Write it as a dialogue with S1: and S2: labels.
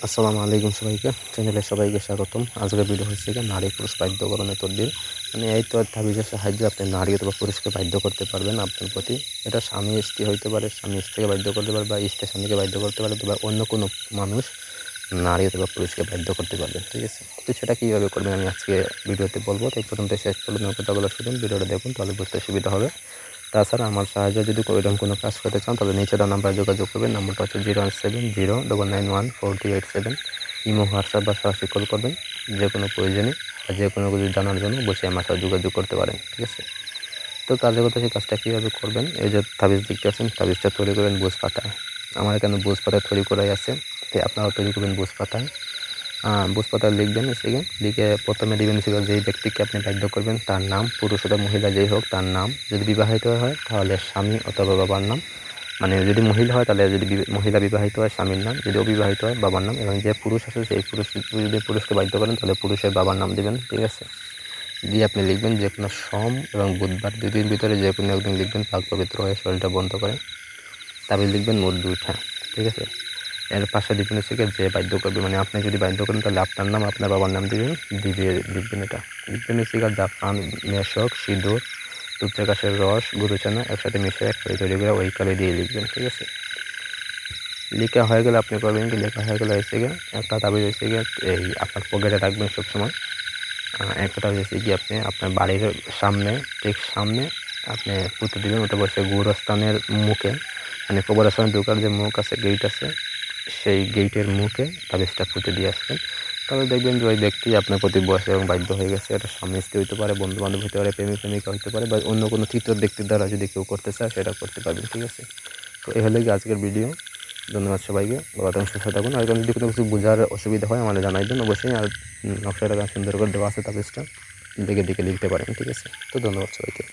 S1: আসসালামু আলাইকুম সবাইকে, চ্যানেলে সবাইকে স্বাগতম। আজকের ভিডিও হচ্ছে যে নারী পুরুষ বাধ্যকরণের তদবির। মানে এই তাবিজের সাহায্যে আপনি নারী অথবা পুরুষকে বাধ্য করতে পারবেন আপনার প্রতি। এটা স্বামী স্ত্রী হইতে পারে, স্বামী স্ত্রীকে বাধ্য করতে পারে, বা স্ত্রী স্বামীকে বাধ্য করতে পারে, বা অন্য কোনো মানুষ নারী অথবা পুরুষকে বাধ্য করতে পারবেন। ঠিক আছে, তো সেটা কীভাবে করবেন আমি আজকে ভিডিওতে বলবো। তাই প্রথম থেকে শেষ পর্যন্ত কথাগুলো শুনুন, ভিডিওটা দেখুন, তাহলে বুঝতে সুবিধা হবে। তাছাড়া আমার সাহায্যে যদি এরকম কোনো কাজ করতে চান তাহলে নিচে দেওয়া নাম্বারে যোগাযোগ করবেন। নাম্বারটা হচ্ছে 01709914387। ইমো, হোয়াটসঅ্যাপ বা সরাসরি কল করবেন। যে কোনো প্রয়োজনে বা যে কোনো কিছু জানার জন্য বসে আমার সাথে যোগাযোগ করতে পারেন। ঠিক আছে, তো কাজের কথা সেই কাজটা কীভাবে করবেন, এই যে তাবিজ দেখতে আছেন, তাবিজটা তৈরি করবেন বুঝ পাতায়। আমার এখানে বুঝ পাতায় তৈরি করাই আছে, তাই আপনারাও তৈরি করবেন বুঝ পাতায়। বুঝ পাতায় লিখবেন, সেখানে লিখে প্রথমে দেবেন সেখানে যেই ব্যক্তিকে আপনি বাধ্য করবেন তার নাম, পুরুষ অথবা মহিলা যেই হোক তার নাম। যদি বিবাহিত হয় তাহলে স্বামী অথবা বাবার নাম, মানে যদি মহিলা হয় তাহলে যদি মহিলা বিবাহিত হয় স্বামীর নাম, যদি অবিবাহিত হয় বাবার নাম, এবং যে পুরুষ আছে সেই পুরুষ, যদি পুরুষকে বাধ্য করেন তাহলে পুরুষের বাবার নাম দেবেন। ঠিক আছে, দিয়ে আপনি লিখবেন যে কোনো সোম এবং বুধবার 2 দিন ভিতরে যে কোনো একদিন লিখবেন, পাক পবিত্র হয়ে শরীরটা বন্ধ করে। তারপরে লিখবেন মোট 2টা। ঠিক আছে, এর পাশে দিবেন হচ্ছে যে বাধ্য করবে, মানে আপনি যদি বাধ্য করেন তাহলে আপনার নাম আপনার বাবার নাম দিবেন, দিয়ে লিখবেন এটা। লিখবেন হচ্ছে জাফরান, মেশক, সিঁদুর, তুলসী গাছের রস, গুরুচানা একসাথে মিশে এক কালি তৈরি করে ওই কালি দিয়ে লিখবেন। ঠিক আছে, লেখা হয়ে গেলে আপনি করবেন কি, লেখা হয়ে গেলে হচ্ছে গিয়ে একটা তাবিজ হচ্ছে গিয়ে এই আপনার পকেটে রাখবেন সবসময়। একটা তাবিজ হচ্ছে কি আপনি আপনার বাড়ির সামনে, ঠিক সামনে আপনি পুঁতে দেবেন, ওটা বসে গোরস্থানের মুখে, মানে কবরস্থানে ঢোকার যে মুখ আছে, গেট আছে, সেই গেটের মুখে তাবিজটা পুঁতে দিয়ে আসবেন। তবে দেখবেন যে ওই ব্যক্তি আপনার প্রতি বসে এবং বাধ্য হয়ে গেছে। এটা স্বামী স্ত্রী হতে পারে, বন্ধু বান্ধব হতে পারে, প্রেমিক প্রেমিকা হতে পারে, বা অন্য কোনো তৃতীয় ব্যক্তির দ্বারা যদি কেউ করতে চায় সেটা করতে পারবেন। ঠিক আছে, তো এই হলো আজকের ভিডিও। ধন্যবাদ সবাইকে, ভালো থাকুন, সুস্থ থাকুন। আর যদি কোনো কিছু বোঝার অসুবিধা হয় আমাদের জানাইবেন অবশ্যই। আর নকশাটা সুন্দর করে দেওয়া আছে, তাবিজটা দেখে দেখে লিখতে পারেন। ঠিক আছে, তো ধন্যবাদ সবাইকে।